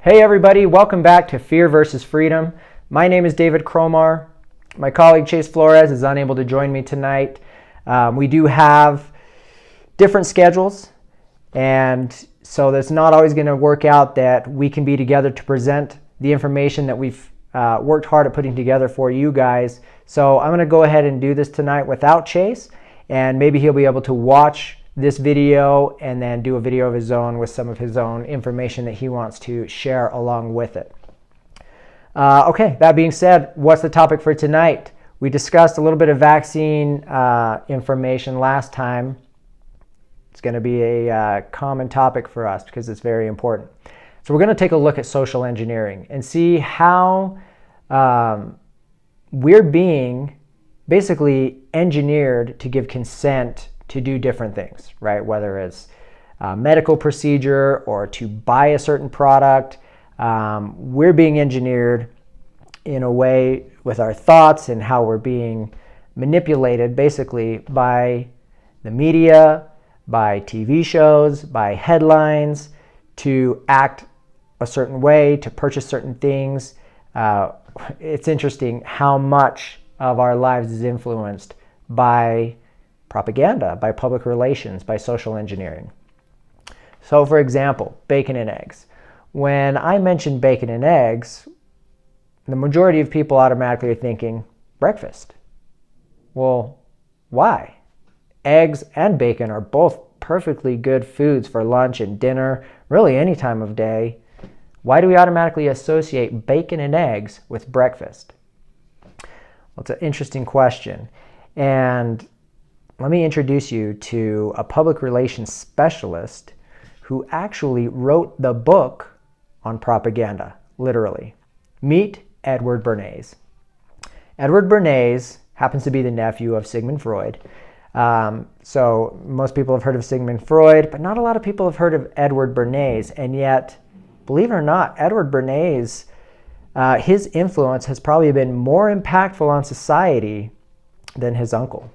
Hey everybody, welcome back to Fear versus Freedom. My name is David Cromar. My colleague Chase Flores is unable to join me tonight. We do have different schedules, and so it's not always going to work out that we can be together to present the information that we've worked hard at putting together for you guys. So I'm going to go ahead and do this tonight without Chase, and maybe he'll be able to watch this video and then do a video of his own with some of his own information that he wants to share along with it. Okay, that being said, what's the topic for tonight? We discussed a little bit of vaccine information last time. It's going to be a common topic for us because it's very important. So we're going to take a look at social engineering and see how we're being basically engineered to give consent to do different things, right? Whether it's a medical procedure or to buy a certain product, we're being engineered in a way with our thoughts and how we're being manipulated basically by the media, by TV shows, by headlines to act a certain way, to purchase certain things. It's interesting how much of our lives is influenced by propaganda, by public relations, by social engineering. So for example, bacon and eggs. When I mention bacon and eggs, the majority of people automatically are thinking breakfast. Well, why? Eggs and bacon are both perfectly good foods for lunch and dinner, really any time of day. Why do we automatically associate bacon and eggs with breakfast? Well, it's an interesting question. And let me introduce you to a public relations specialist who actually wrote the book on propaganda, literally. Meet Edward Bernays. Edward Bernays happens to be the nephew of Sigmund Freud. So most people have heard of Sigmund Freud, but not a lot of people have heard of Edward Bernays. And yet, believe it or not, Edward Bernays, his influence has probably been more impactful on society than his uncle.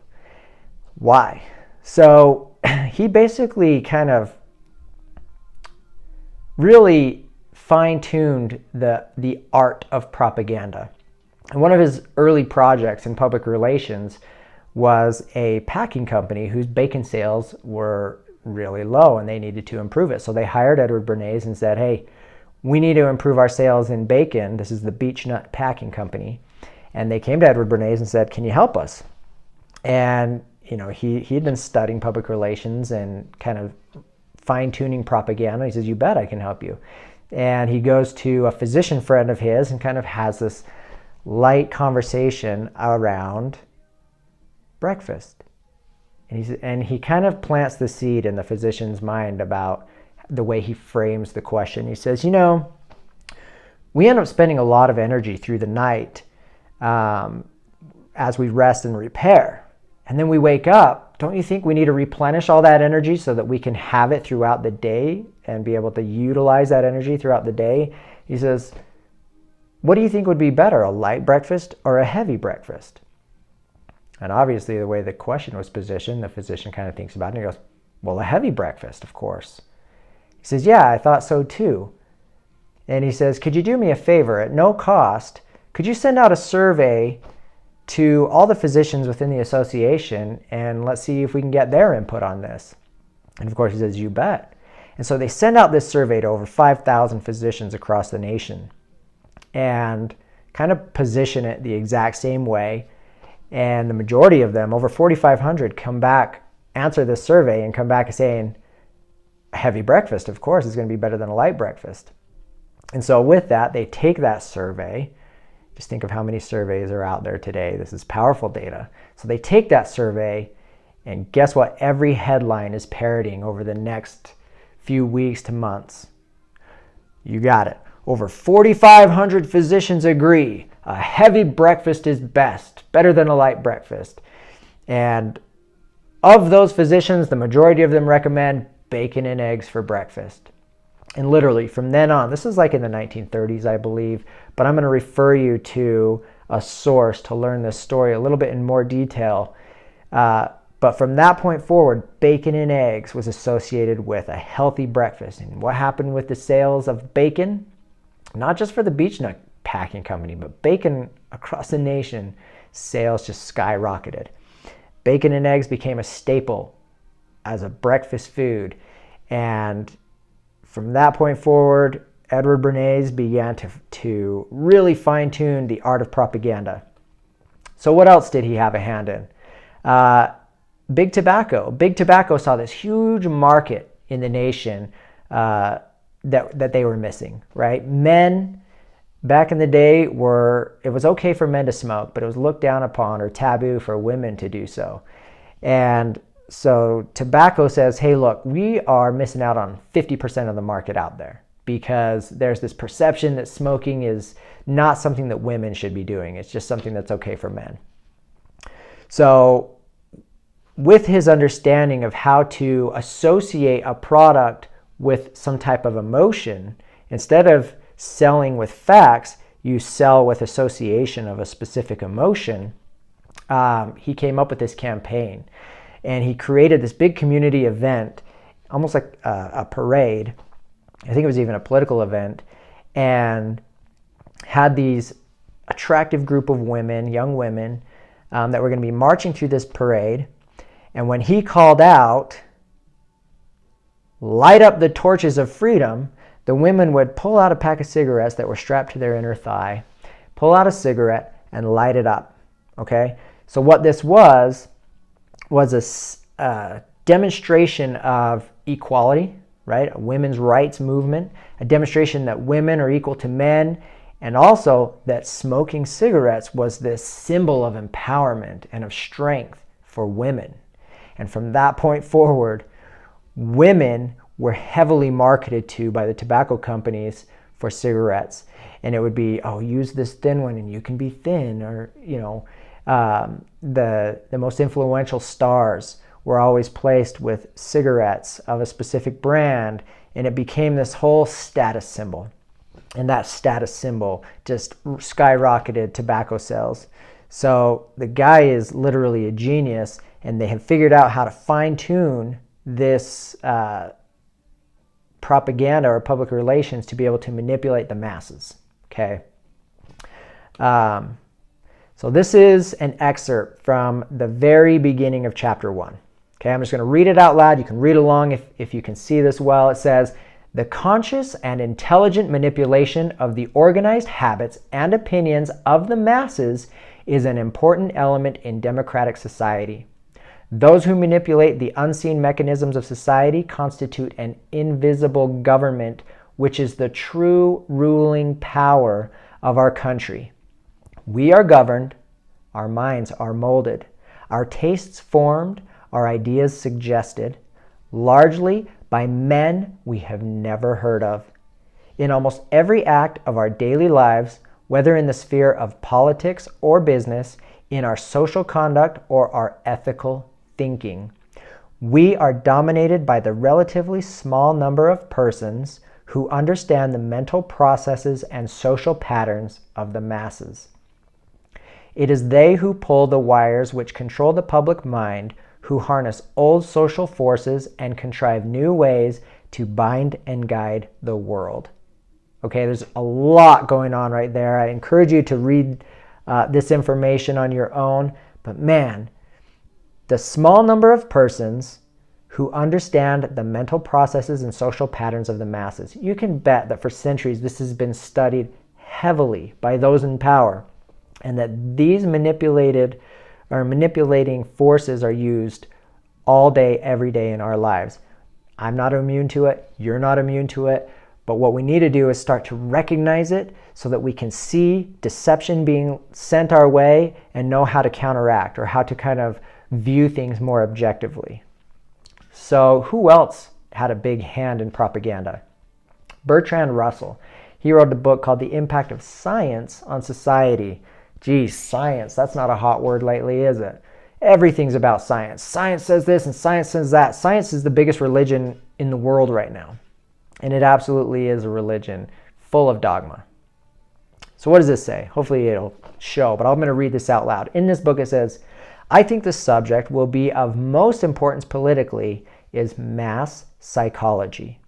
Why? So he basically kind of really fine-tuned the art of propaganda. And one of his early projects in public relations was a packing company whose bacon sales were really low and they needed to improve it. So they hired Edward Bernays and said, hey, we need to improve our sales in bacon. This is the Beech-Nut Packing Company. And they came to Edward Bernays and said, can you help us? And he'd been studying public relations and kind of fine-tuning propaganda. He says, you bet I can help you. And he goes to a physician friend of his and kind of has this light conversation around breakfast. And he kind of plants the seed in the physician's mind about the way he frames the question. He says, we end up spending a lot of energy through the night as we rest and repair. And then we wake up. Don't you think we need to replenish all that energy so that we can have it throughout the day and be able to utilize that energy throughout the day? He says, what do you think would be better, a light breakfast or a heavy breakfast? And obviously the way the question was positioned, the physician kind of thinks about it and he goes, well, a heavy breakfast, of course. He says, yeah, I thought so too. And he says, could you do me a favor at no cost? Could you send out a survey to all the physicians within the association and let's see if we can get their input on this? And of course he says, you bet. And so they send out this survey to over 5,000 physicians across the nation and kind of position it the exact same way. And the majority of them, over 4,500, come back, answer this survey and come back saying, a heavy breakfast, of course, is going to be better than a light breakfast. And so with that, they take that survey. Just think of how many surveys are out there today. This is powerful data. So they take that survey, and guess what? Every headline is parroting over the next few weeks to months. You got it. Over 4,500 physicians agree a heavy breakfast is best, better than a light breakfast. And of those physicians, the majority of them recommend bacon and eggs for breakfast. And literally from then on, this is like in the 1930s, I believe, but I'm going to refer you to a source to learn this story a little bit in more detail. But from that point forward, bacon and eggs was associated with a healthy breakfast. And what happened with the sales of bacon? not just for the beech nut packing company, but bacon across the nation, sales just skyrocketed. Bacon and eggs became a staple as a breakfast food. And from that point forward, Edward Bernays began to really fine-tune the art of propaganda. So what else did he have a hand in? Big Tobacco. Big Tobacco saw this huge market in the nation that they were missing, right? Men, back in the day, it was okay for men to smoke, but it was looked down upon or taboo for women to do so. And so tobacco says, hey, look, we are missing out on 50% of the market out there because there's this perception that smoking is not something that women should be doing. It's just something that's okay for men. So with his understanding of how to associate a product with some type of emotion, instead of selling with facts, you sell with association of a specific emotion. He came up with this campaign, and he created this big community event, almost like a parade. I think it was even a political event, and had these attractive group of women, young women, that were going to be marching through this parade. And when he called out, light up the torches of freedom, the women would pull out a pack of cigarettes that were strapped to their inner thigh, pull out a cigarette and light it up. Okay? So what this was a demonstration of equality, right? A women's rights movement, a demonstration that women are equal to men, and also that smoking cigarettes was this symbol of empowerment and of strength for women. And from that point forward, women were heavily marketed to by the tobacco companies for cigarettes. And it would be, oh, use this thin one and you can be thin. Or, the most influential stars were always placed with cigarettes of a specific brand. And it became this whole status symbol. And that status symbol just skyrocketed tobacco sales. So the guy is literally a genius, and they have figured out how to fine-tune this propaganda or public relations to be able to manipulate the masses. Okay. So this is an excerpt from the very beginning of chapter 1. Okay, I'm just going to read it out loud. You can read along if you can see this well. It says, the conscious and intelligent manipulation of the organized habits and opinions of the masses is an important element in democratic society. Those who manipulate the unseen mechanisms of society constitute an invisible government, which is the true ruling power of our country. We are governed, our minds are molded, our tastes formed, our ideas suggested, largely by men we have never heard of. In almost every act of our daily lives, whether in the sphere of politics or business, in our social conduct or our ethical thinking, we are dominated by the relatively small number of persons who understand the mental processes and social patterns of the masses. It is they who pull the wires which control the public mind, who harness old social forces and contrive new ways to bind and guide the world. Okay, there's a lot going on right there. I encourage you to read this information on your own. But man, the small number of persons who understand the mental processes and social patterns of the masses. You can bet that for centuries this has been studied heavily by those in power, and that these manipulating forces are used all day, every day in our lives. I'm not immune to it. You're not immune to it. But what we need to do is start to recognize it so that we can see deception being sent our way and know how to counteract or how to kind of view things more objectively. So who else had a big hand in propaganda? Bertrand Russell. He wrote a book called The Impact of Science on Society. Geez, science, that's not a hot word lately, is it? Everything's about science. Science says this and science says that. Science is the biggest religion in the world right now. And it absolutely is a religion full of dogma. So what does this say? Hopefully it'll show, but I'm going to read this out loud. In this book it says, I think the subject will be of most importance politically is mass psychology.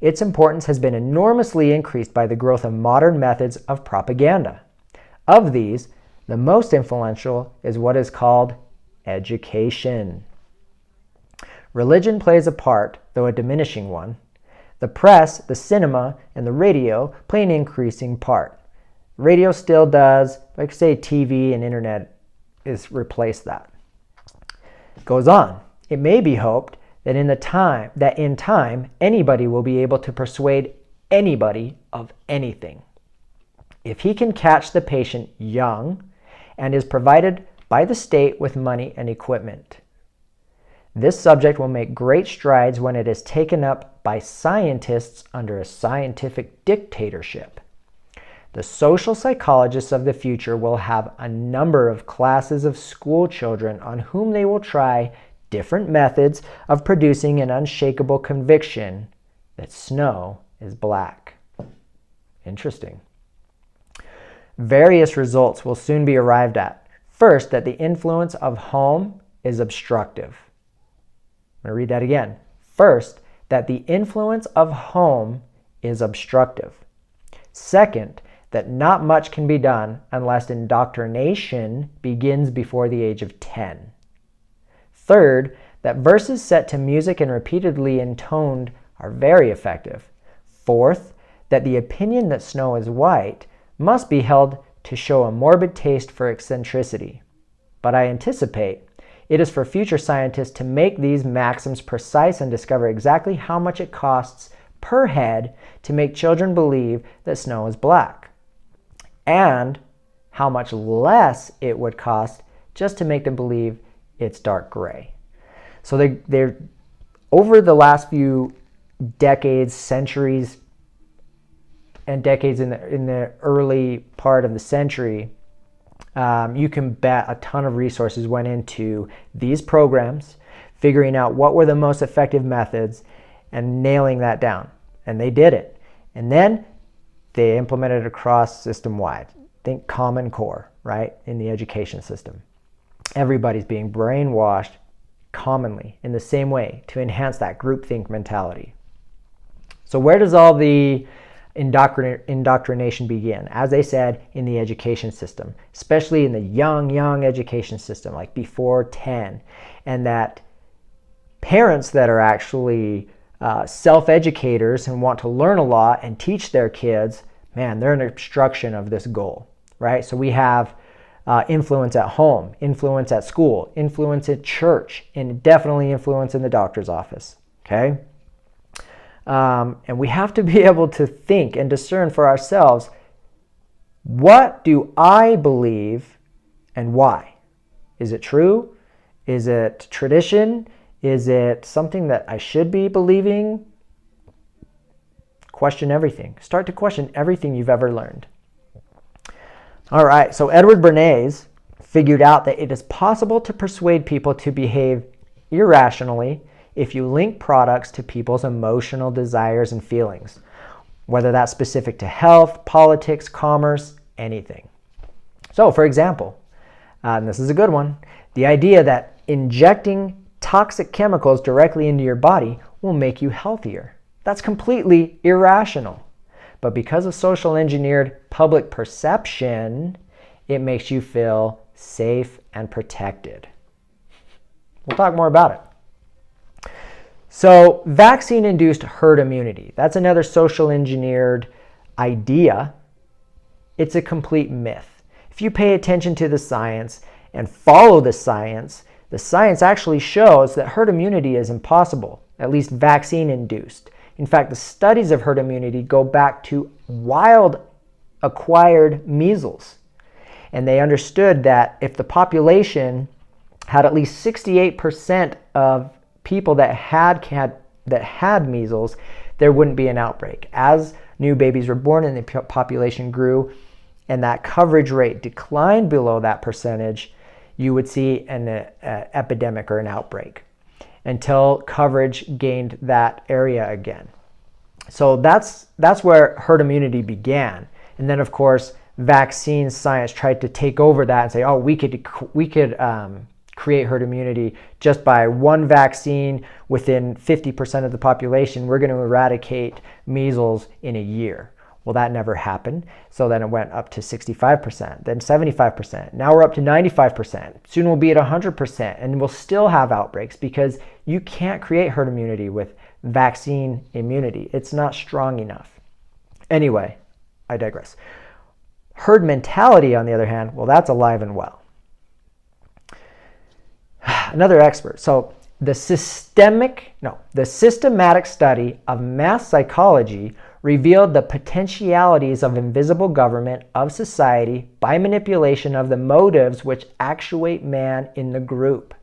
its importance has been enormously increased by the growth of modern methods of propaganda. Of these, the most influential is what is called education. Religion plays a part, though a diminishing one. The press, the cinema, and the radio play an increasing part. Radio still does, like say TV and internet is replaced that. It goes on. It may be hoped that in time anybody will be able to persuade anybody of anything. If he can catch the patient young and is provided by the state with money and equipment. This subject will make great strides when it is taken up by scientists under a scientific dictatorship. The social psychologists of the future will have a number of classes of school children on whom they will try different methods of producing an unshakable conviction that snow is black. Interesting. Various results will soon be arrived at. First, that the influence of home is obstructive. I'm going to read that again. First, that the influence of home is obstructive. Second, that not much can be done unless indoctrination begins before the age of 10. Third, that verses set to music and repeatedly intoned are very effective. Fourth, that the opinion that snow is white must be held to show a morbid taste for eccentricity. But I anticipate it is for future scientists to make these maxims precise and discover exactly how much it costs per head to make children believe that snow is black, and how much less it would cost just to make them believe it's dark gray. So they're over the last few decades, centuries, and decades in the early part of the century, you can bet a ton of resources went into these programs, figuring out what were the most effective methods and nailing that down. And they did it. And then they implemented it across system-wide. Think Common Core, right, in the education system. Everybody's being brainwashed commonly in the same way to enhance that groupthink mentality. So where does all the indoctrination begin? As I said, in the education system, especially in the young education system, like before 10. And that parents that are actually self-educators and want to learn a lot and teach their kids, man, they're an obstruction of this goal, right? So we have influence at home, influence at school, influence at church, and definitely influence in the doctor's office, okay? And we have to be able to think and discern for ourselves, what do I believe and why? Is it true? Is it tradition? Is it something that I should be believing? Question everything. Start to question everything you've ever learned. All right, so Edward Bernays figured out that it is possible to persuade people to behave irrationally if you link products to people's emotional desires and feelings, whether that's specific to health, politics, commerce, anything. So, for example, and this is a good one, the idea that injecting toxic chemicals directly into your body will make you healthier. That's completely irrational. But because of social engineered public perception, it makes you feel safe and protected. We'll talk more about it. So, vaccine-induced herd immunity. That's another social engineered idea. It's a complete myth. If you pay attention to the science and follow the science actually shows that herd immunity is impossible, at least vaccine-induced. In fact, the studies of herd immunity go back to wild acquired measles. And they understood that if the population had at least 68% of people that had measles, there wouldn't be an outbreak. As new babies were born and the population grew and that coverage rate declined below that percentage, you would see an epidemic or an outbreak until coverage gained that area again. So that's where herd immunity began. And then, of course, vaccine science tried to take over that and say, oh, we could create herd immunity just by one vaccine within 50% of the population. We're going to eradicate measles in a year. Well, that never happened. So then it went up to 65%, then 75%. Now we're up to 95%. Soon we'll be at 100%, and we'll still have outbreaks because you can't create herd immunity with vaccine immunity. It's not strong enough. Anyway, I digress. Herd mentality, on the other hand, well, that's alive and well. Another expert. So the systematic study of mass psychology revealed the potentialities of invisible government of society by manipulation of the motives which actuate man in the group.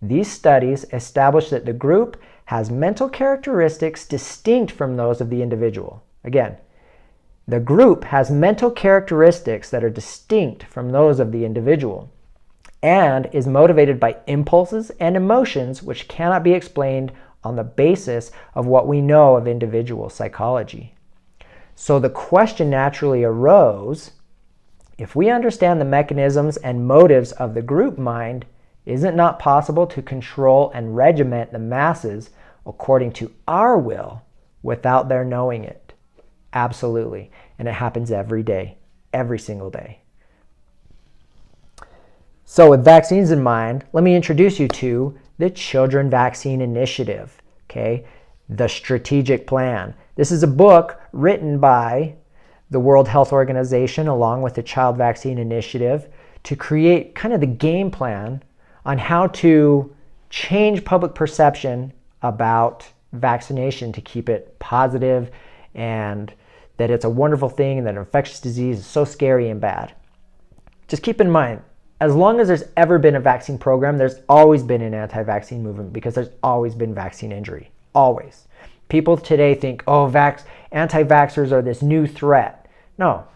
These studies established that the group has mental characteristics distinct from those of the individual. Again, the group has mental characteristics that are distinct from those of the individual and is motivated by impulses and emotions which cannot be explained on the basis of what we know of individual psychology. So the question naturally arose, if we understand the mechanisms and motives of the group mind, is it not possible to control and regiment the masses according to our will without their knowing it? Absolutely. And it happens every day, every single day. So with vaccines in mind, let me introduce you to the Children Vaccine Initiative, okay? The Strategic Plan. This is a book written by the World Health Organization along with the Child Vaccine Initiative to create kind of the game plan on how to change public perception about vaccination to keep it positive and that it's a wonderful thing and that infectious disease is so scary and bad. Just keep in mind, as long as there's ever been a vaccine program, there's always been an anti-vaccine movement because there's always been vaccine injury. Always. People today think, oh, anti-vaxxers are this new threat. No.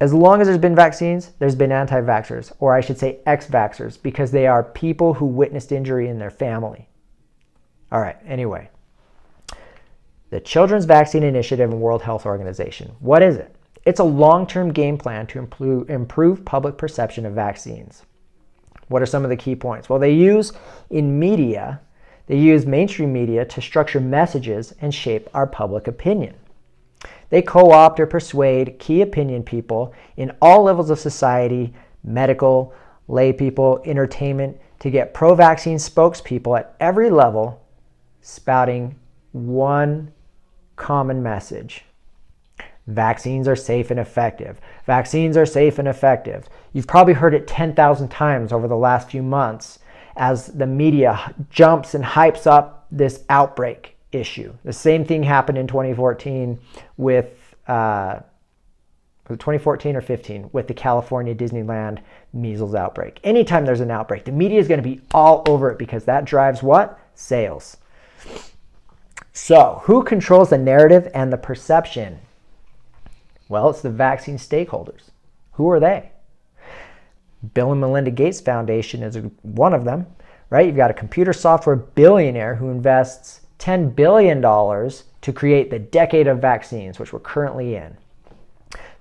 As long as there's been vaccines, there's been anti-vaxxers, or I should say ex-vaxxers, because they are people who witnessed injury in their family. All right, anyway. The Children's Vaccine Initiative and World Health Organization. What is it? It's a long-term game plan to improve public perception of vaccines. What are some of the key points? Well, they use mainstream media to structure messages and shape our public opinion. They co-opt or persuade key opinion people in all levels of society, medical, lay people, entertainment, to get pro-vaccine spokespeople at every level spouting one common message. Vaccines are safe and effective. Vaccines are safe and effective. You've probably heard it 10,000 times over the last few months as the media jumps and hypes up this outbreak issue. The same thing happened in 2014 with, 2014 or 15, with the California Disneyland measles outbreak. Anytime there's an outbreak, the media is going to be all over it because that drives what? Sales. So, who controls the narrative and the perception? Well, it's the vaccine stakeholders. Who are they? Bill and Melinda Gates Foundation is one of them, right? You've got a computer software billionaire who invests $10 billion to create the decade of vaccines, which we're currently in.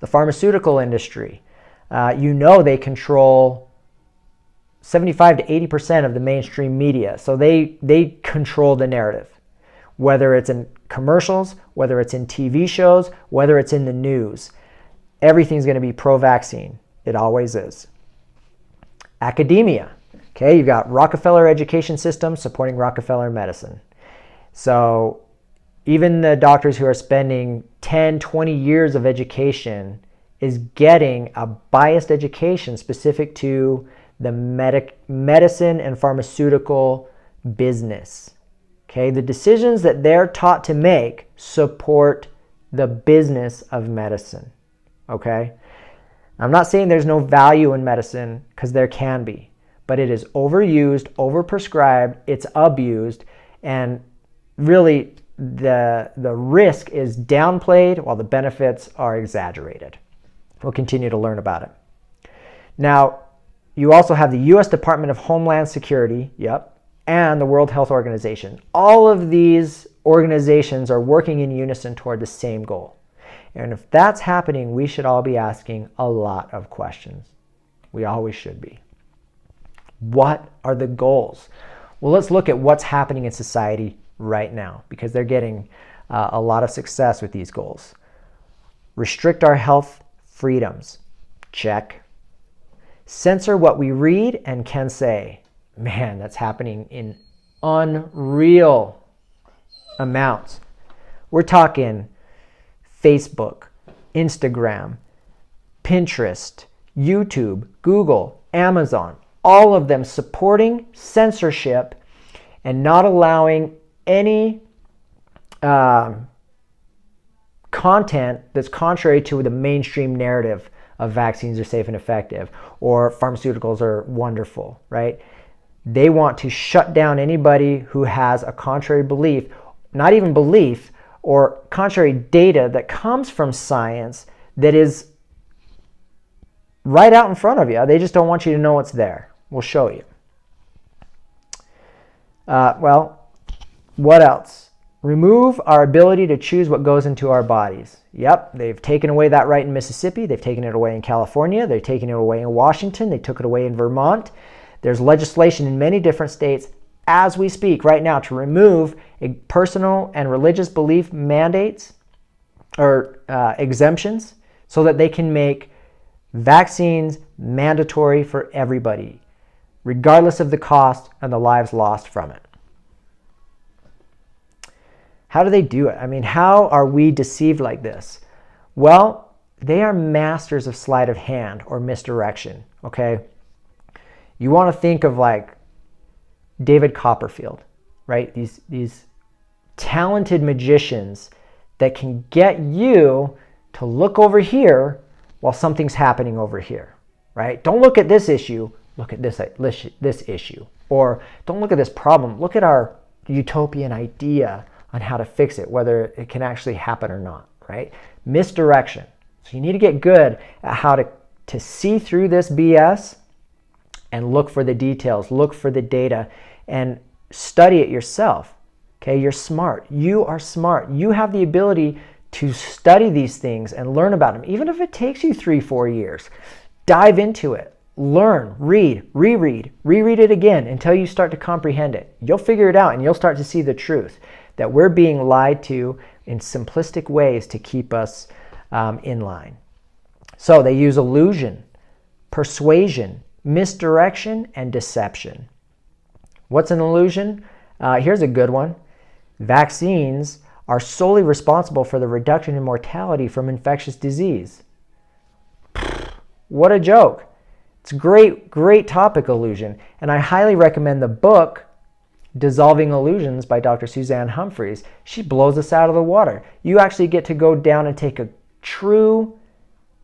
The pharmaceutical industry, they control 75 to 80% of the mainstream media. So they control the narrative, whether it's in commercials, whether it's in TV shows, whether it's in the news. Everything's going to be pro-vaccine. It always is. Academia. Okay, you've got Rockefeller education system supporting Rockefeller medicine. So even the doctors who are spending 10, 20 years of education is getting a biased education specific to the medicine and pharmaceutical business. Okay, the decisions that they're taught to make support the business of medicine. Okay, I'm not saying there's no value in medicine, because there can be, but it is overused, overprescribed, it's abused, and really the risk is downplayed while the benefits are exaggerated. We'll continue to learn about it. Now, you also have the U.S. Department of Homeland Security, and the World Health Organization. All of these organizations are working in unison toward the same goal. And if that's happening, we should all be asking a lot of questions. We always should be. What are the goals? Well, let's look at what's happening in society right now, because they're getting a lot of success with these goals. Restrict our health freedoms. Check. Censor what we read and can say. Man, that's happening in unreal amounts. We're talking Facebook, Instagram, Pinterest, YouTube, Google, Amazon, all of them supporting censorship and not allowing any content that's contrary to the mainstream narrative of vaccines are safe and effective or pharmaceuticals are wonderful, right? They want to shut down anybody who has a contrary belief, not even belief, or contrary data that comes from science that is right out in front of you. They just don't want you to know it's there. We'll show you. Well, what else? Remove our ability to choose what goes into our bodies. Yep, they've taken away that right in Mississippi. They've taken it away in California. They're taking it away in Washington. They took it away in Vermont. There's legislation in many different states as we speak right now to remove personal and religious belief mandates or exemptions so that they can make vaccines mandatory for everybody, regardless of the cost and the lives lost from it. How do they do it? I mean, how are we deceived like this? Well, they are masters of sleight of hand or misdirection, okay? You want to think of like David Copperfield, right? These talented magicians that can get you to look over here while something's happening over here, right? Don't look at this issue, look at this issue. Or don't look at this problem, look at our utopian idea on how to fix it, whether it can actually happen or not, right? Misdirection. So you need to get good at how to see through this BS and look for the details, look for the data, and study it yourself. Okay, you're smart. You are smart. You have the ability to study these things and learn about them, even if it takes you 3-4 years. Dive into it. Learn, read, reread it again until you start to comprehend it. You'll figure it out and you'll start to see the truth that we're being lied to in simplistic ways to keep us in line. So they use illusion, persuasion, misdirection, and deception. What's an illusion? Here's a good one. Vaccines are solely responsible for the reduction in mortality from infectious disease. What a joke. It's a great topic, illusion. And I highly recommend the book Dissolving Illusions by Dr. Suzanne Humphries. She blows us out of the water. You actually get to go down and take a true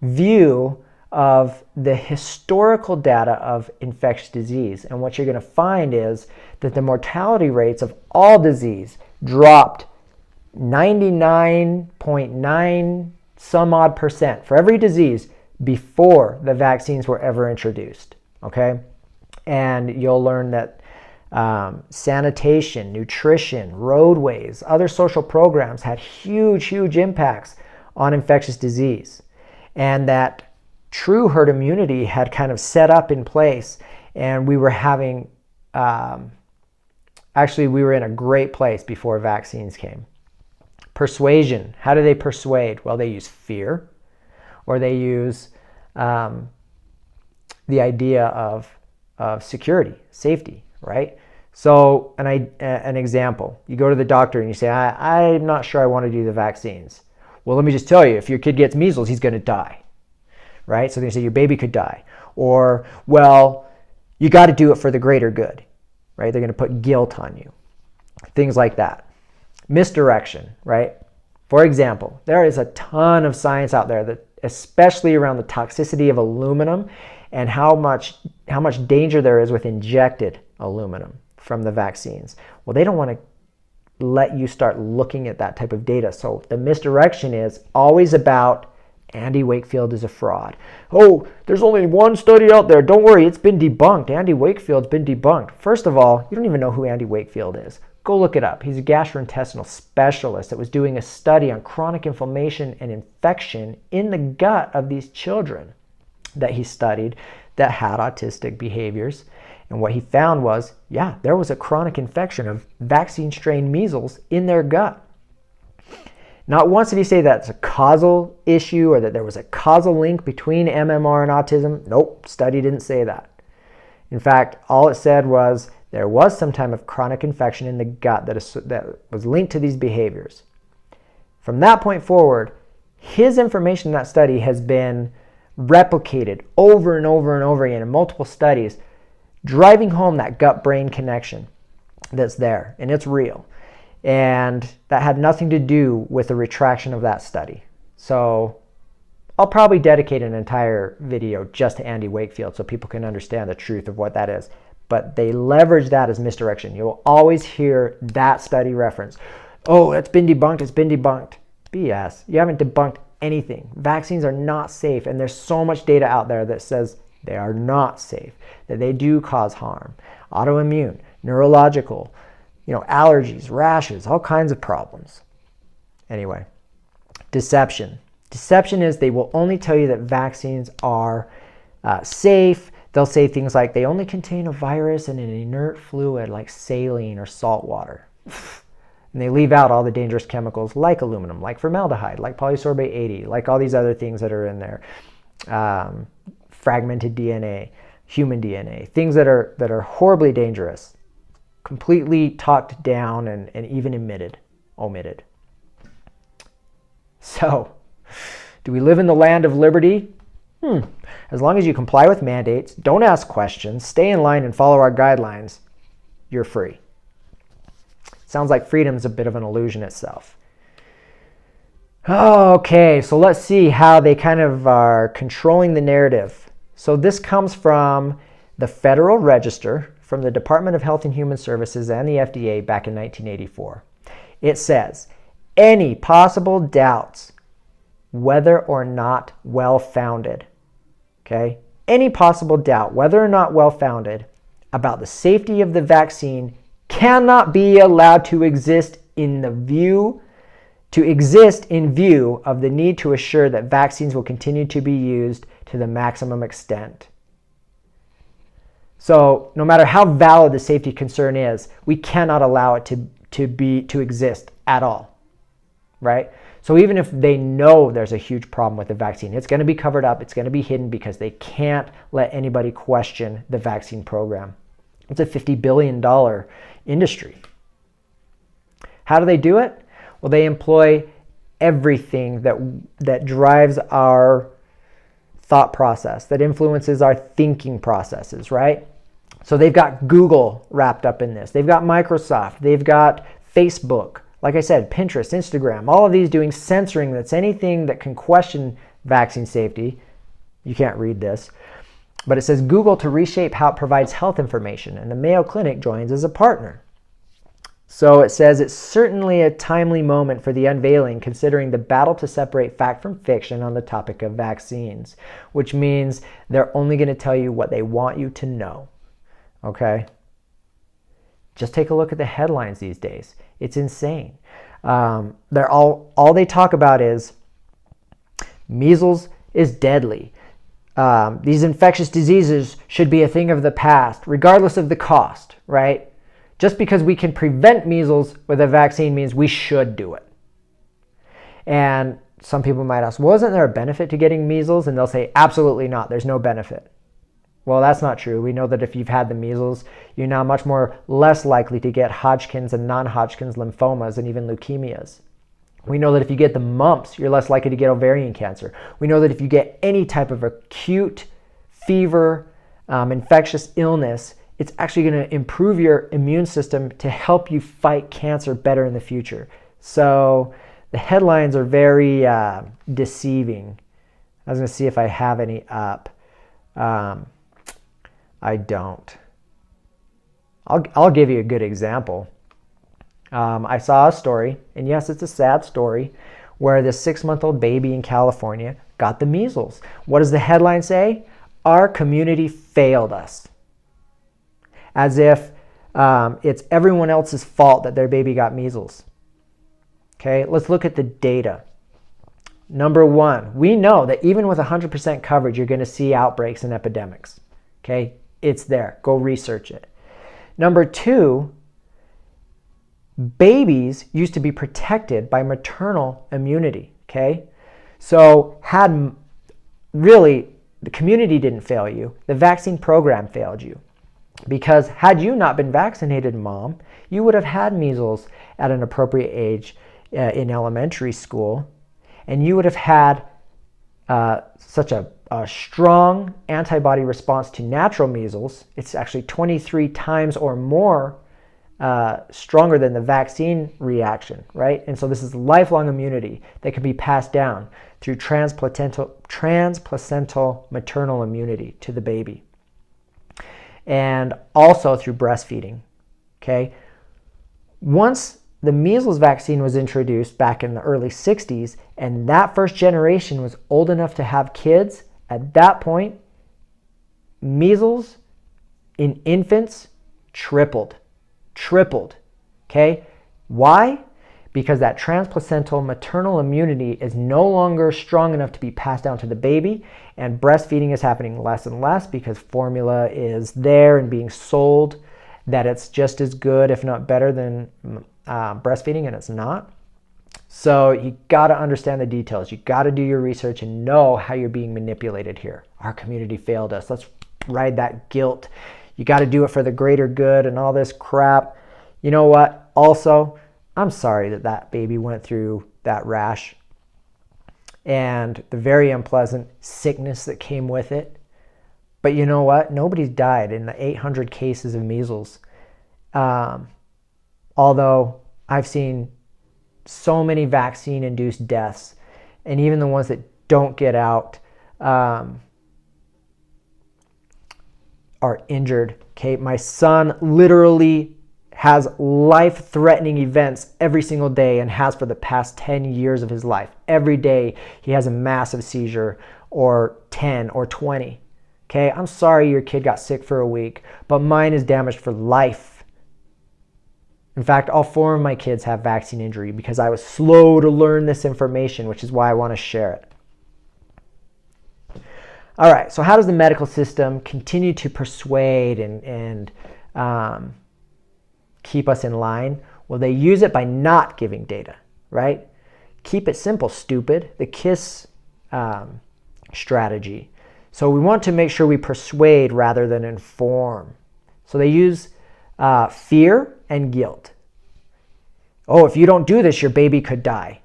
view of the historical data of infectious disease. And what you're going to find is that the mortality rates of all disease dropped 99.9 some odd percent for every disease before the vaccines were ever introduced. Okay? And you'll learn that sanitation, nutrition, roadways, other social programs had huge impacts on infectious disease. And that true herd immunity had kind of set up in place, and we were having, actually we were in a great place before vaccines came. Persuasion, how do they persuade? Well, they use fear, or they use the idea of security, safety, right? So an example, you go to the doctor and you say, I'm not sure I want to do the vaccines. Well, let me just tell you, if your kid gets measles, he's going to die, right? So they say your baby could die. Or, well, you got to do it for the greater good, right? They're going to put guilt on you. Things like that. Misdirection, right? For example, there is a ton of science out there that, especially around the toxicity of aluminum and how much danger there is with injected aluminum from the vaccines. Well, they don't want to let you start looking at that type of data. So the misdirection is always about Andy Wakefield is a fraud. Oh, there's only one study out there. Don't worry, it's been debunked. Andy Wakefield's been debunked. First of all, you don't even know who Andy Wakefield is. Go look it up. He's a gastrointestinal specialist that was doing a study on chronic inflammation and infection in the gut of these children that he studied that had autistic behaviors. And what he found was, yeah, there was a chronic infection of vaccine strain measles in their gut. Not once did he say that's a causal issue or that there was a causal link between MMR and autism. Nope, study didn't say that. In fact, all it said was there was some type of chronic infection in the gut that was linked to these behaviors. From that point forward, his information in that study has been replicated over and over and over again in multiple studies, driving home that gut-brain connection that's there, and it's real. And that had nothing to do with the retraction of that study. So I'll probably dedicate an entire video just to Andy Wakefield so people can understand the truth of what that is. But they leverage that as misdirection. You'll always hear that study reference. Oh, it's been debunked, it's been debunked. BS. You haven't debunked anything. Vaccines are not safe, and there's so much data out there that says they are not safe, that they do cause harm. Autoimmune, neurological, allergies, rashes, all kinds of problems. Anyway, deception. Deception is they will only tell you that vaccines are safe. They'll say things like they only contain a virus and an inert fluid like saline or salt water. And they leave out all the dangerous chemicals like aluminum, like formaldehyde, like polysorbate 80, like all these other things that are in there. Fragmented DNA, human DNA, things that are horribly dangerous. Completely talked down and even omitted. So, do we live in the land of liberty? As long as you comply with mandates, don't ask questions, stay in line and follow our guidelines, you're free. Sounds like freedom's a bit of an illusion itself. Okay, so let's see how they kind of are controlling the narrative. So this comes from the Federal Register, from the Department of Health and Human Services and the FDA back in 1984. It says, any possible doubts, whether or not well-founded, okay? Any possible doubt, whether or not well-founded, about the safety of the vaccine cannot be allowed to exist in view of the need to assure that vaccines will continue to be used to the maximum extent. So no matter how valid the safety concern is, we cannot allow it to exist at all, right? So even if they know there's a huge problem with the vaccine, it's going to be covered up, it's going to be hidden because they can't let anybody question the vaccine program. It's a $50 billion industry. How do they do it? Well, they employ everything that drives our thought process, that influences our thinking processes, right? So they've got Google wrapped up in this. They've got Microsoft. They've got Facebook. Like I said, Pinterest, Instagram, all of these doing censoring. That's anything that can question vaccine safety. You can't read this. But it says Google to reshape how it provides health information, and the Mayo Clinic joins as a partner. So it says it's certainly a timely moment for the unveiling, considering the battle to separate fact from fiction on the topic of vaccines, which means they're only going to tell you what they want you to know. Okay? Just take a look at the headlines these days. It's insane. They're all they talk about is measles is deadly. These infectious diseases should be a thing of the past, regardless of the cost, right? Just because we can prevent measles with a vaccine means we should do it. And some people might ask, well, isn't there a benefit to getting measles? And they'll say, absolutely not. There's no benefit. Well, that's not true. We know that if you've had the measles, you're now much less likely to get Hodgkin's and non-Hodgkin's lymphomas and even leukemias. We know that if you get the mumps, you're less likely to get ovarian cancer. We know that if you get any type of acute fever, infectious illness, it's actually going to improve your immune system to help you fight cancer better in the future. So the headlines are very deceiving. I was going to see if I have any up. I don't. I'll give you a good example. I saw a story, and yes, it's a sad story, where this 6-month-old baby in California got the measles. What does the headline say? Our community failed us. As if it's everyone else's fault that their baby got measles. Okay, let's look at the data. Number one, we know that even with 100% coverage, you're going to see outbreaks and epidemics. Okay, It's there. Go research it. Number two, babies used to be protected by maternal immunity, okay? So really, the community didn't fail you. The vaccine program failed you. Because had you not been vaccinated, Mom, you would have had measles at an appropriate age in elementary school, and you would have had such a strong antibody response to natural measles. It's actually 23 times or more stronger than the vaccine reaction, right? And so this is lifelong immunity that can be passed down through transplacental maternal immunity to the baby. And also through breastfeeding, okay? Once the measles vaccine was introduced back in the early 60s, and that first generation was old enough to have kids, at that point, measles in infants tripled, okay? Why? Because that transplacental maternal immunity is no longer strong enough to be passed down to the baby, and breastfeeding is happening less and less because formula is there and being sold that it's just as good, if not better than breastfeeding, and it's not. So you got to understand the details. You got to do your research and know how you're being manipulated here. Our community failed us. Let's ride that guilt. You got to do it for the greater good and all this crap. You know what? Also, I'm sorry that that baby went through that rash and the very unpleasant sickness that came with it. But you know what? Nobody's died in the 800 cases of measles. Although I've seen so many vaccine-induced deaths, and even the ones that don't get out are injured. Okay, my son literally has life-threatening events every single day and has for the past 10 years of his life. Every day he has a massive seizure, or 10 or 20. Okay, I'm sorry your kid got sick for a week, but mine is damaged for life. In fact, all 4 of my kids have vaccine injury because I was slow to learn this information, which is why I want to share it. All right, so how does the medical system continue to persuade and keep us in line? Well, they use it by not giving data, right? Keep it simple, stupid. The KISS strategy. So we want to make sure we persuade rather than inform. So they use fear and guilt. Oh, if you don't do this, your baby could die.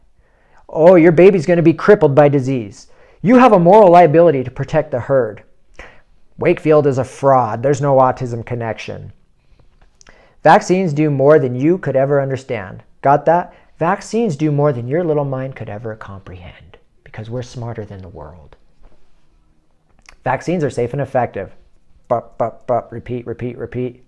Oh, your baby's going to be crippled by disease. You have a moral liability to protect the herd. Wakefield is a fraud. There's no autism connection. Vaccines do more than you could ever understand. Got that? Vaccines do more than your little mind could ever comprehend because we're smarter than the world. Vaccines are safe and effective. Repeat, repeat, repeat.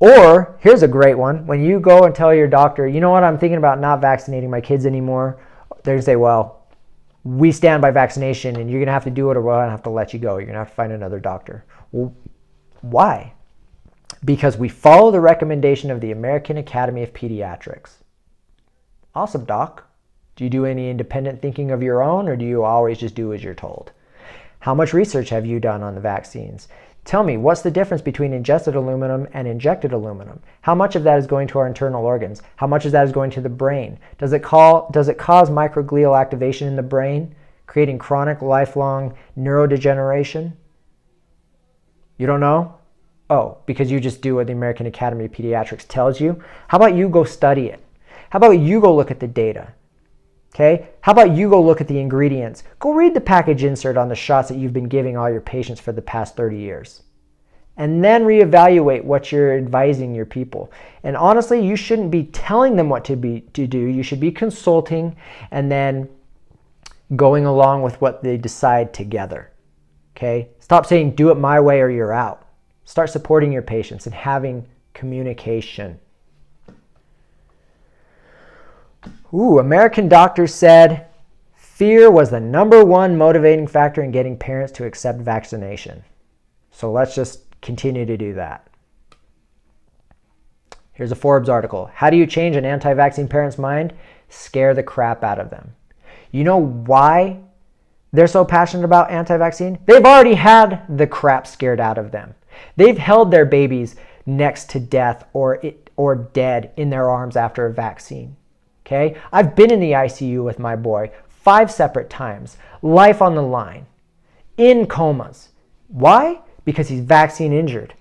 Or, here's a great one. When you go and tell your doctor, you know what, I'm thinking about not vaccinating my kids anymore. They're going to say, well, we stand by vaccination and you're going to have to do it or we're going to have to let you go. You're going to have to find another doctor. Well, why? Because we follow the recommendation of the American Academy of Pediatrics. Awesome, doc. Do you do any independent thinking of your own, or do you always just do as you're told? How much research have you done on the vaccines? Tell me, what's the difference between ingested aluminum and injected aluminum? How much of that is going to our internal organs? How much of that is going to the brain? Does it cause microglial activation in the brain, creating chronic, lifelong neurodegeneration? You don't know? Oh, because you just do what the American Academy of Pediatrics tells you? How about you go study it? How about you go look at the data? Okay? How about you go look at the ingredients? Go read the package insert on the shots that you've been giving all your patients for the past 30 years. And then reevaluate what you're advising your people. And honestly, you shouldn't be telling them what to do. You should be consulting and then going along with what they decide together. Okay? Stop saying, do it my way or you're out. Start supporting your patients and having communication. American doctors said fear was the #1 motivating factor in getting parents to accept vaccination. So let's just continue to do that. Here's a Forbes article. How do you change an anti-vaccine parent's mind? Scare the crap out of them. You know why they're so passionate about anti-vaccine? They've already had the crap scared out of them. They've held their babies next to death or dead in their arms after a vaccine. Okay? I've been in the ICU with my boy 5 separate times, life on the line, in comas. Why? Because he's vaccine injured.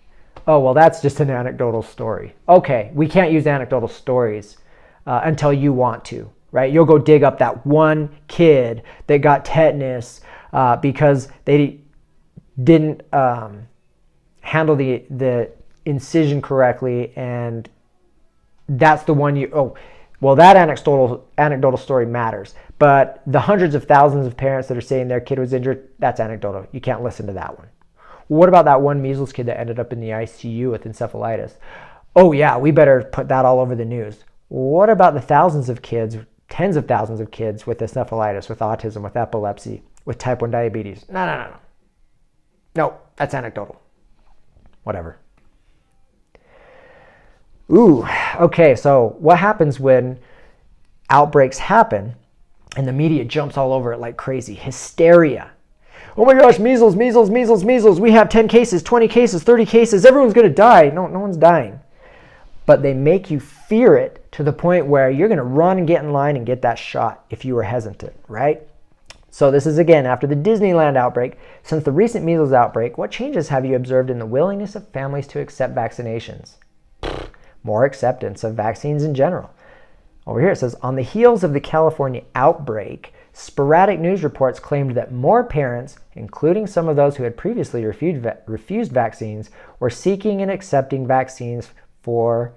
Oh, well, that's just an anecdotal story. Okay, we can't use anecdotal stories until you want to, right? You'll go dig up that one kid that got tetanus because they didn't handle the incision correctly, and that's the one that anecdotal story matters. But the hundreds of thousands of parents that are saying their kid was injured, that's anecdotal. You can't listen to that one. What about that one measles kid that ended up in the ICU with encephalitis? Oh yeah, we better put that all over the news. What about the thousands of kids, tens of thousands of kids with encephalitis, with autism, with epilepsy, with type 1 diabetes? No. No, that's anecdotal. Whatever. Ooh, okay, so what happens when outbreaks happen and the media jumps all over it like crazy? Hysteria. Oh my gosh, measles. We have 10 cases, 20 cases, 30 cases. Everyone's going to die. No one's dying. But they make you fear it to the point where you're going to run and get in line and get that shot if you were hesitant, right? So this is again after the Disneyland outbreak. Since the recent measles outbreak, what changes have you observed in the willingness of families to accept vaccinations? More acceptance of vaccines in general. Over here it says, on the heels of the California outbreak, sporadic news reports claimed that more parents, including some of those who had previously refused vaccines, were seeking and accepting vaccines for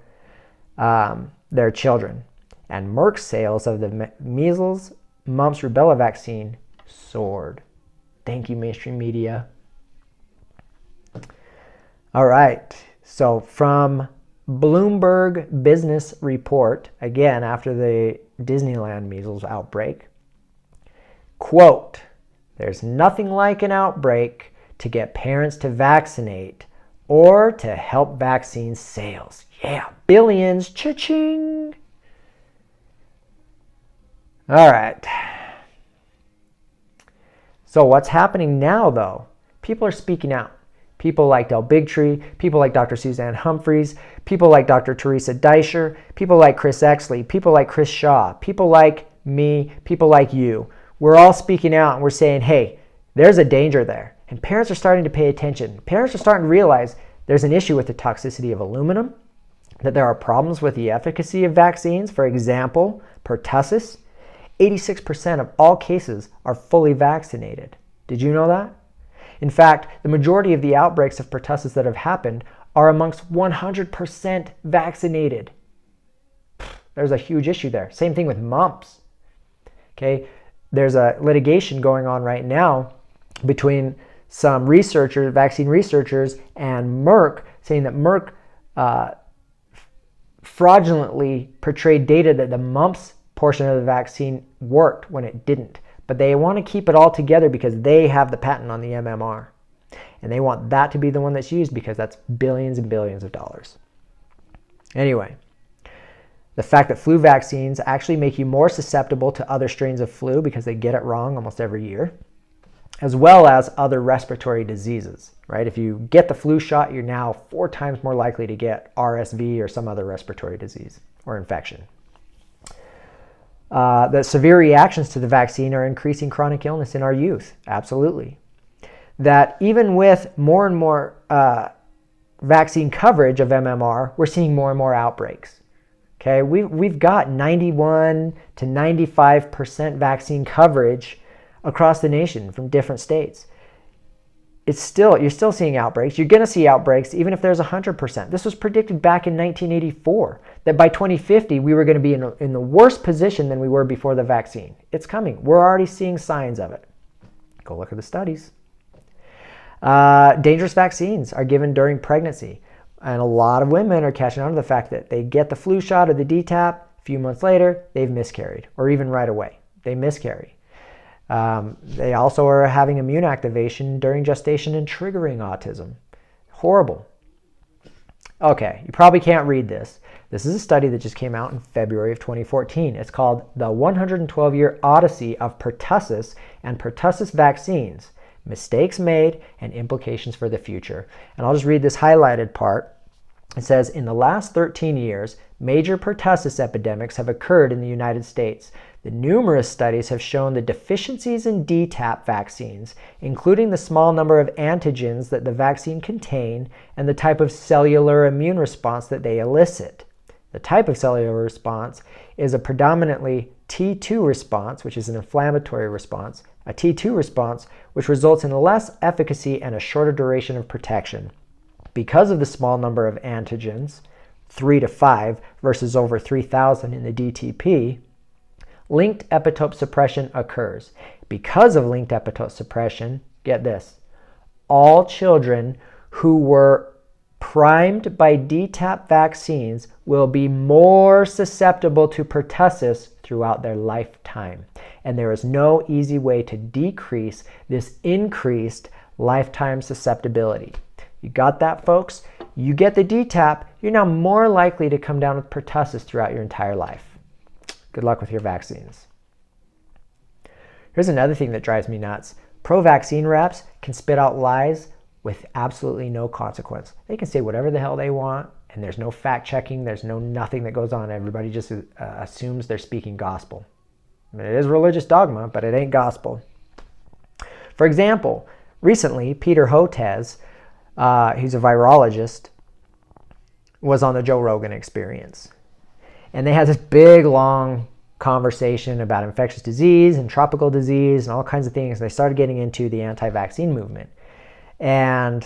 their children. And Merck's sales of the measles, mumps, rubella vaccine soared. Thank you, mainstream media. All right. So from Bloomberg Business Report, again after the Disneyland measles outbreak, quote, there's nothing like an outbreak to get parents to vaccinate or to help vaccine sales. Yeah, billions, cha-ching. All right. So what's happening now, though? People are speaking out. People like Del Bigtree, people like Dr. Suzanne Humphries, people like Dr. Teresa Deisher, people like Chris Exley, people like Chris Shaw, people like me, people like you. We're all speaking out and we're saying, hey, there's a danger there. And parents are starting to pay attention. Parents are starting to realize there's an issue with the toxicity of aluminum, that there are problems with the efficacy of vaccines. For example, pertussis, 86% of all cases are fully vaccinated. Did you know that? In fact, the majority of the outbreaks of pertussis that have happened are amongst 100% vaccinated. There's a huge issue there. Same thing with mumps. Okay, there's a litigation going on right now between some researchers, vaccine researchers, and Merck, saying that Merck fraudulently portrayed data that the mumps portion of the vaccine worked when it didn't. But they want to keep it all together because they have the patent on the MMR. And they want that to be the one that's used because that's billions and billions of dollars. Anyway, the fact that flu vaccines actually make you more susceptible to other strains of flu because they get it wrong almost every year, as well as other respiratory diseases, right? If you get the flu shot, you're now 4 times more likely to get RSV or some other respiratory disease or infection. That severe reactions to the vaccine are increasing chronic illness in our youth. Absolutely. That even with more and more vaccine coverage of MMR, we're seeing more and more outbreaks. Okay, we've got 91 to 95% vaccine coverage across the nation from different states. You're still seeing outbreaks. You're going to see outbreaks even if there's 100%. This was predicted back in 1984 that by 2050 we were going to be in the worst position than we were before the vaccine. It's coming. We're already seeing signs of it. Go look at the studies. Dangerous vaccines are given during pregnancy. And a lot of women are catching on to the fact that they get the flu shot or the DTaP. A few months later, they've miscarried. Or even right away, they miscarry. They also are having immune activation during gestation and triggering autism. Horrible. Okay, you probably can't read this. This is a study that just came out in February of 2014. It's called The 112-Year Odyssey of Pertussis and Pertussis Vaccines, Mistakes Made and Implications for the Future. And I'll just read this highlighted part. It says, in the last 13 years, major pertussis epidemics have occurred in the United States. The numerous studies have shown the deficiencies in DTaP vaccines, including the small number of antigens that the vaccine contain and the type of cellular immune response that they elicit. The type of cellular response is a predominantly T2 response, which is an inflammatory response, a T2 response, which results in less efficacy and a shorter duration of protection. Because of the small number of antigens, 3 to 5 versus over 3,000 in the DTP, linked epitope suppression occurs. Because of linked epitope suppression, get this, all children who were primed by DTaP vaccines will be more susceptible to pertussis throughout their lifetime. And there is no easy way to decrease this increased lifetime susceptibility. You got that, folks? You get the DTaP, you're now more likely to come down with pertussis throughout your entire life. Good luck with your vaccines. Here's another thing that drives me nuts. Pro-vaccine reps can spit out lies with absolutely no consequence. They can say whatever the hell they want, and there's no fact checking, there's no nothing that goes on. Everybody just assumes they're speaking gospel. I mean, it is religious dogma, but it ain't gospel. For example, recently, Peter Hotez, he's a virologist, was on the Joe Rogan Experience. And they had this big, long conversation about infectious disease and tropical disease and all kinds of things. They started getting into the anti-vaccine movement. And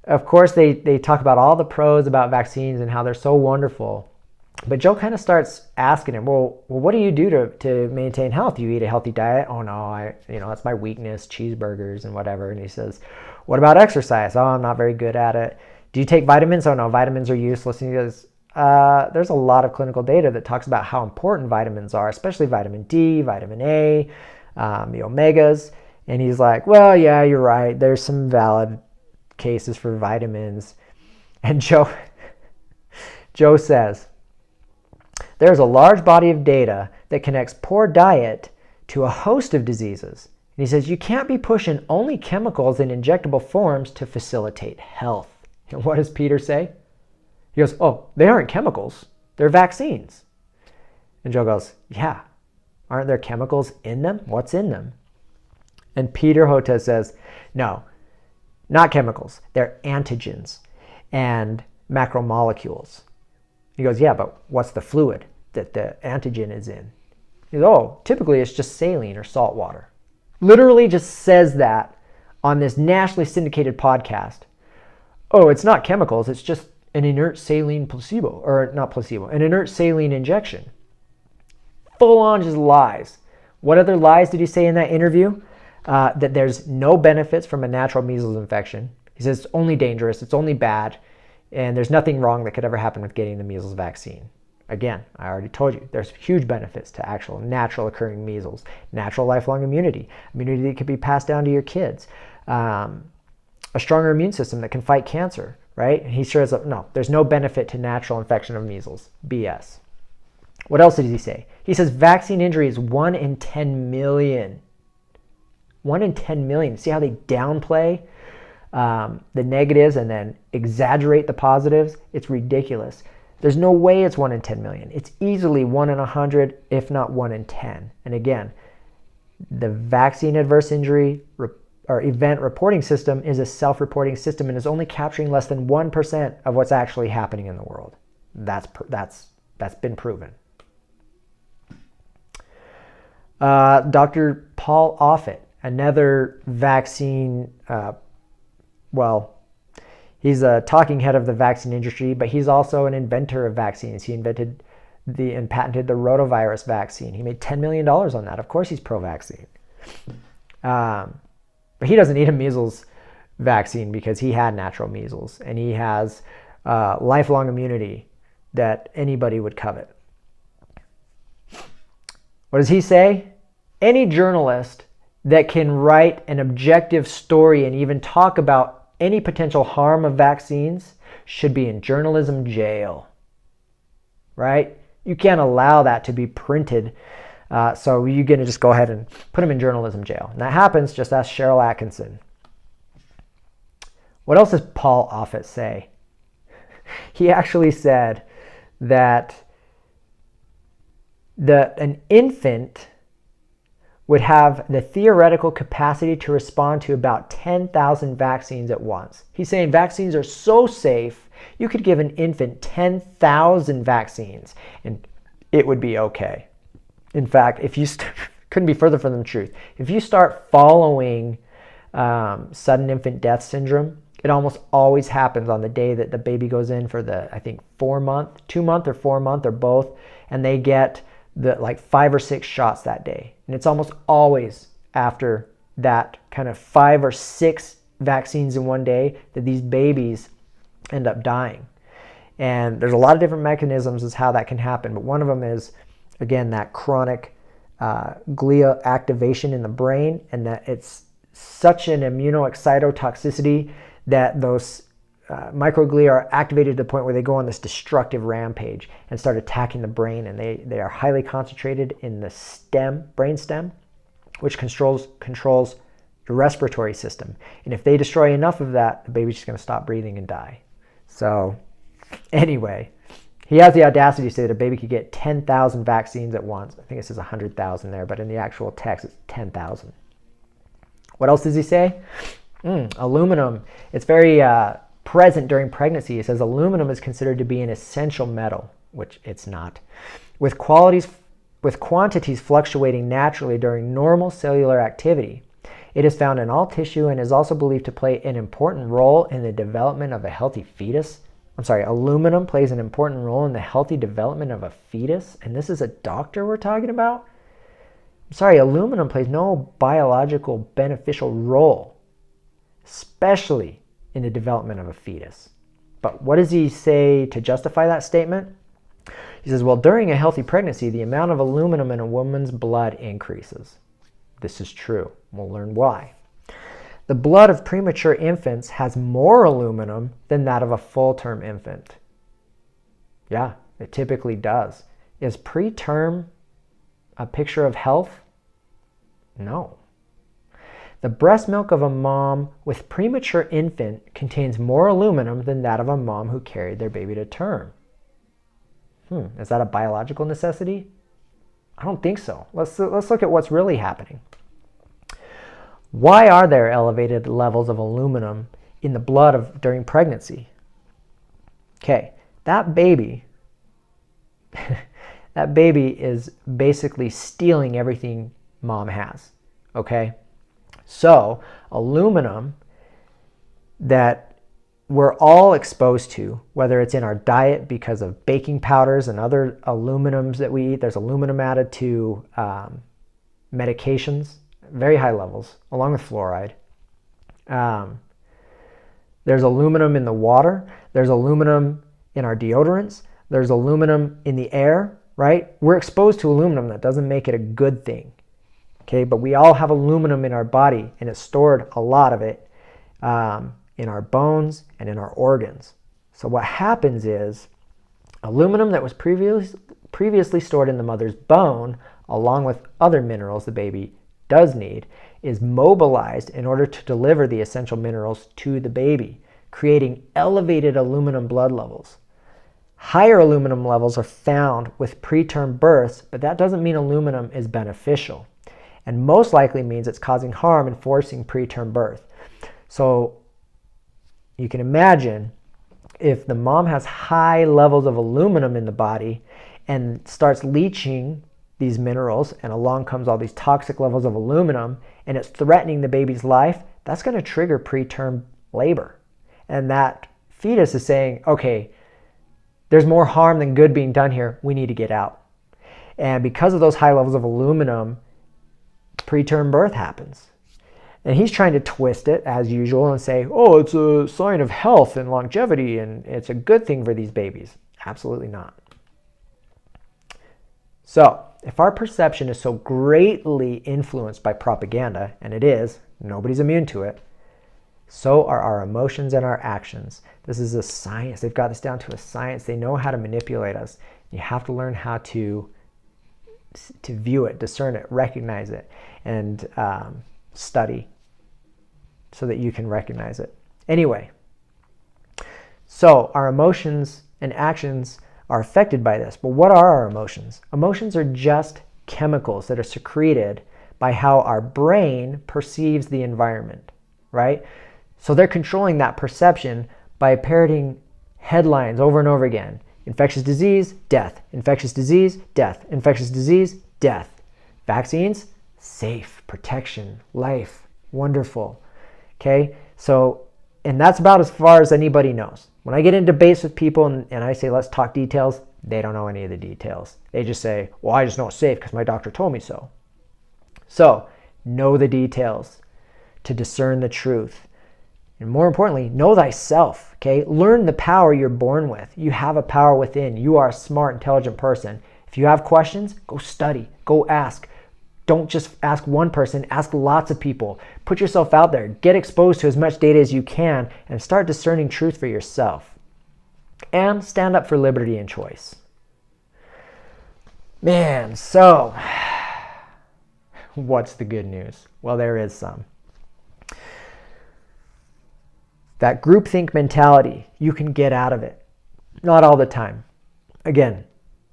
of course, they talk about all the pros about vaccines and how they're so wonderful. But Joe kind of starts asking him, well, what do you do to maintain health? You eat a healthy diet? Oh no, that's my weakness, cheeseburgers and whatever. And he says, what about exercise? Oh, I'm not very good at it. Do you take vitamins? Oh no, vitamins are useless. And he goes, there's a lot of clinical data that talks about how important vitamins are, especially vitamin D, vitamin A, the omegas. And he's like, well, yeah, you're right. There's some valid cases for vitamins. And Joe says, there's a large body of data that connects poor diet to a host of diseases. And he says, you can't be pushing only chemicals in injectable forms to facilitate health. And what does Peter say? He goes, oh, they aren't chemicals. They're vaccines. And Joe goes, yeah, aren't there chemicals in them? What's in them? And Peter Hotez says, no, not chemicals. They're antigens and macromolecules. He goes, yeah, but what's the fluid that the antigen is in? He goes, oh, typically it's just saline or salt water. Literally just says that on this nationally syndicated podcast. Oh, it's not chemicals. It's just an inert saline placebo, or not placebo, an inert saline injection. Full on just lies. What other lies did he say in that interview? That there's no benefits from a natural measles infection. He says it's only dangerous, it's only bad, and there's nothing wrong that could ever happen with getting the measles vaccine. Again, I already told you, there's huge benefits to actual natural occurring measles, natural lifelong immunity that can be passed down to your kids, a stronger immune system that can fight cancer, right? And he says, no, there's no benefit to natural infection of measles. BS. What else did he say? He says vaccine injury is 1 in 10 million. 1 in 10 million. See how they downplay the negatives and then exaggerate the positives? It's ridiculous. There's no way it's 1 in 10 million. It's easily 1 in 100, if not 1 in 10. And again, the vaccine adverse injury or event reporting system is a self-reporting system and is only capturing less than 1% of what's actually happening in the world. That's been proven. Dr. Paul Offit, another vaccine, he's a talking head of the vaccine industry, but he's also an inventor of vaccines. He invented and patented the rotavirus vaccine. He made $10 million on that. Of course he's pro-vaccine. But he doesn't need a measles vaccine because he had natural measles and he has lifelong immunity that anybody would covet. What does he say? Any journalist that can write an objective story and even talk about any potential harm of vaccines should be in journalism jail. right? You can't allow that to be printed. So you're going to just go ahead and put them in journalism jail. And that happens, just ask Cheryl Atkinson. What else does Paul Offit say? He actually said that an infant would have the theoretical capacity to respond to about 10,000 vaccines at once. He's saying vaccines are so safe, you could give an infant 10,000 vaccines and it would be okay. In fact, if you couldn't be further from the truth. If you start following sudden infant death syndrome, it almost always happens on the day that the baby goes in for the, I think, 2-month or 4-month or both, and they get the like 5 or 6 shots that day. And it's almost always after that kind of 5 or 6 vaccines in one day that these babies end up dying. And there's a lot of different mechanisms as how that can happen, but one of them is, again, that chronic glia activation in the brain, and that it's such an immunoexcitotoxicity that those microglia are activated to the point where they go on this destructive rampage and start attacking the brain, and they are highly concentrated in the brain stem, which controls your respiratory system. And if they destroy enough of that, the baby's just going to stop breathing and die. So anyway, he has the audacity to say that a baby could get 10,000 vaccines at once. I think it says 100,000 there, but in the actual text it's 10,000. What else does he say? Aluminum. It's very present during pregnancy. It says aluminum is considered to be an essential metal, which it's not. With quantities fluctuating naturally during normal cellular activity. It is found in all tissue and is also believed to play an important role in the development of a healthy fetus. Aluminum plays an important role in the healthy development of a fetus. And this is a doctor we're talking about? Aluminum plays no biological beneficial role, especially in the development of a fetus. But what does he say to justify that statement? He says, well, during a healthy pregnancy, the amount of aluminum in a woman's blood increases. This is true. We'll learn why. The blood of premature infants has more aluminum than that of a full-term infant. Yeah, it typically does. Is preterm a picture of health? No. The breast milk of a mom with premature infant contains more aluminum than that of a mom who carried their baby to term. Is that a biological necessity? I don't think so. Let's look at what's really happening. Why are there elevated levels of aluminum in the blood during pregnancy? Okay, that baby is basically stealing everything mom has, okay? So aluminum that we're all exposed to, whether it's in our diet because of baking powders and other aluminums that we eat, there's aluminum added to medications, very high levels, along with fluoride. There's aluminum in the water. There's aluminum in our deodorants. There's aluminum in the air, right? We're exposed to aluminum. That doesn't make it a good thing, okay? But we all have aluminum in our body, and it's stored, a lot of it, in our bones and in our organs. So what happens is aluminum that was previously stored in the mother's bone, along with other minerals the baby does need, is mobilized in order to deliver the essential minerals to the baby, creating elevated aluminum blood levels. Higher aluminum levels are found with preterm births, but that doesn't mean aluminum is beneficial, and most likely means it's causing harm and forcing preterm birth. So you can imagine if the mom has high levels of aluminum in the body and starts leaching these minerals, and along comes all these toxic levels of aluminum, and it's threatening the baby's life, that's going to trigger preterm labor. And that fetus is saying, okay, there's more harm than good being done here. We need to get out. And because of those high levels of aluminum, preterm birth happens. And he's trying to twist it, as usual, and say, oh, it's a sign of health and longevity, and it's a good thing for these babies. Absolutely not. So, if our perception is so greatly influenced by propaganda, and it is, nobody's immune to it, so are our emotions and our actions. This is a science. They've got this down to a science. They know how to manipulate us. You have to learn how to view it, discern it, recognize it, and study so that you can recognize it. Anyway, so our emotions and actions are affected by this. But what are our emotions? Emotions are just chemicals that are secreted by how our brain perceives the environment, right? So they're controlling that perception by parroting headlines over and over again. Infectious disease, death. Infectious disease, death. Infectious disease, death. Vaccines, safe, protection, life, wonderful. Okay, so, and that's about as far as anybody knows. When I get in debates with people and I say, let's talk details, they don't know any of the details. They just say, well, I just know it's safe because my doctor told me so. So, know the details to discern the truth. And more importantly, know thyself, okay? Learn the power you're born with. You have a power within. You are a smart, intelligent person. If you have questions, go study, go ask. Don't just ask one person, ask lots of people. Put yourself out there, get exposed to as much data as you can, and start discerning truth for yourself. And stand up for liberty and choice. Man, so what's the good news? Well, there is some. That groupthink mentality, you can get out of it. Not all the time. Again,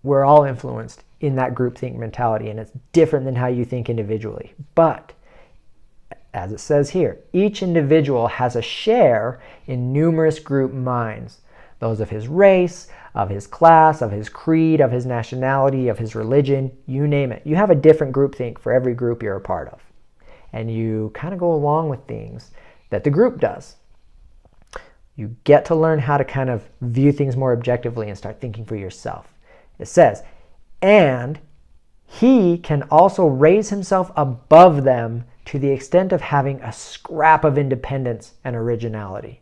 we're all influenced in that groupthink mentality, and it's different than how you think individually. But, as it says here, each individual has a share in numerous group minds. Those of his race, of his class, of his creed, of his nationality, of his religion, you name it. You have a different groupthink for every group you're a part of. And you kind of go along with things that the group does. You get to learn how to kind of view things more objectively and start thinking for yourself. It says, and he can also raise himself above them to the extent of having a scrap of independence and originality.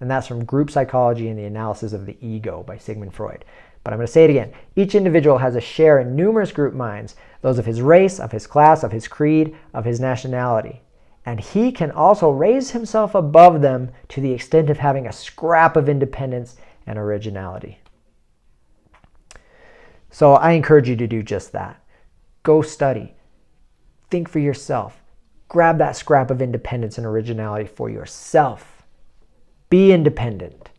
And that's from Group Psychology and the Analysis of the Ego by Sigmund Freud. But I'm going to say it again. Each individual has a share in numerous group minds, those of his race, of his class, of his creed, of his nationality. And he can also raise himself above them to the extent of having a scrap of independence and originality. So I encourage you to do just that. Go study. Think for yourself. Grab that scrap of independence and originality for yourself. Be independent.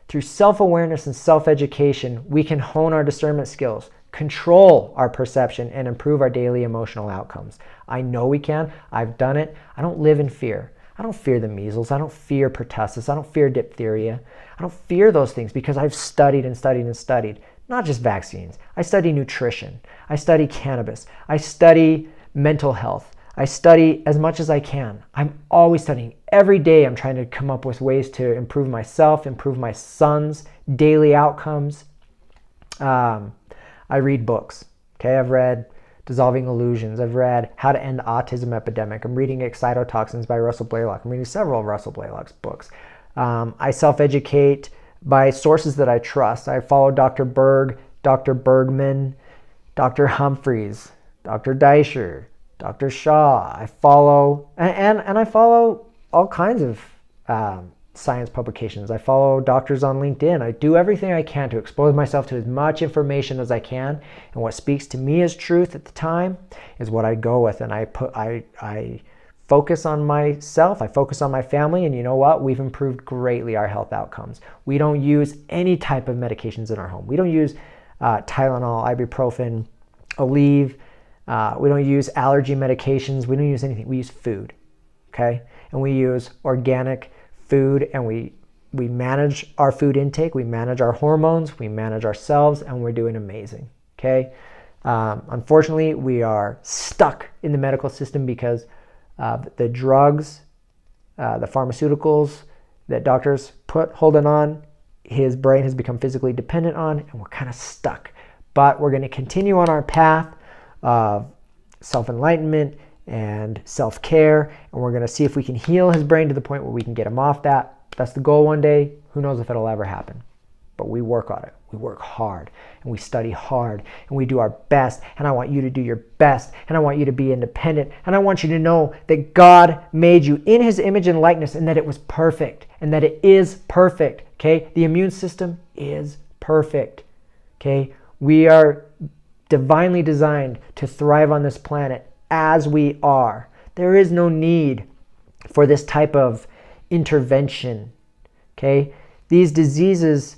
Through self-awareness and self-education, we can hone our discernment skills, control our perception, and improve our daily emotional outcomes. I know we can. I've done it. I don't live in fear. I don't fear the measles. I don't fear pertussis. I don't fear diphtheria. I don't fear those things because I've studied and studied and studied. Not just vaccines. I study nutrition. I study cannabis. I study mental health. I study as much as I can. I'm always studying. Every day I'm trying to come up with ways to improve myself, improve my son's daily outcomes. I read books. Okay, I've read Dissolving Illusions. I've read How to End the Autism Epidemic. I'm reading Excitotoxins by Russell Blaylock. I'm reading several of Russell Blaylock's books. I self-educate by sources that I trust. I follow Dr. Berg, Dr. Bergman, Dr. Humphreys, Dr. Deisher, Dr. Shaw. I follow, and I follow all kinds of science publications. I follow doctors on LinkedIn. I do everything I can to expose myself to as much information as I can. And what speaks to me as truth at the time is what I go with. And I focus on myself, I focus on my family, and you know what? We've improved greatly our health outcomes. We don't use any type of medications in our home. We don't use Tylenol, ibuprofen, Aleve. We don't use allergy medications. We don't use anything. We use food, okay? And we use organic food, and we manage our food intake. We manage our hormones. We manage ourselves, and we're doing amazing, okay? Unfortunately, we are stuck in the medical system because the drugs, the pharmaceuticals that doctors put holding on, his brain has become physically dependent on, and we're kind of stuck. But we're going to continue on our path of self-enlightenment and self-care, and we're going to see if we can heal his brain to the point where we can get him off that. That's the goal one day. Who knows if it'll ever happen. But we work on it. We work hard, and we study hard, and we do our best, and I want you to do your best, and I want you to be independent, and I want you to know that God made you in his image and likeness, and that it was perfect, and that it is perfect, okay? The immune system is perfect. Okay? We are divinely designed to thrive on this planet as we are. There is no need for this type of intervention. Okay? These diseases,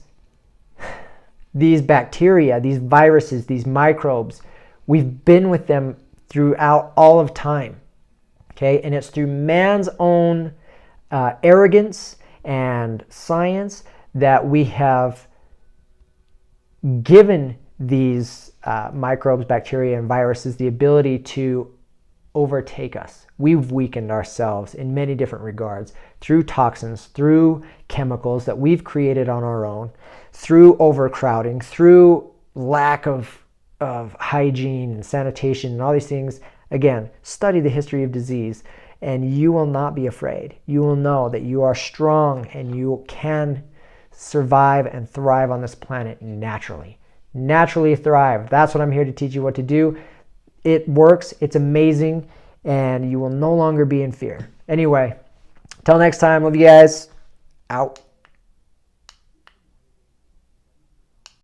these bacteria, these viruses, these microbes, we've been with them throughout all of time. Okay? And it's through man's own arrogance and science that we have given these microbes, bacteria, and viruses the ability to overtake us. We've weakened ourselves in many different regards through toxins, through chemicals that we've created on our own, through overcrowding, through lack of hygiene and sanitation and all these things. Again, study the history of disease and you will not be afraid. You will know that you are strong and you can survive and thrive on this planet naturally. Naturally thrive. That's what I'm here to teach you what to do. It works. It's amazing. And you will no longer be in fear. Anyway, till next time. Love you guys. Out.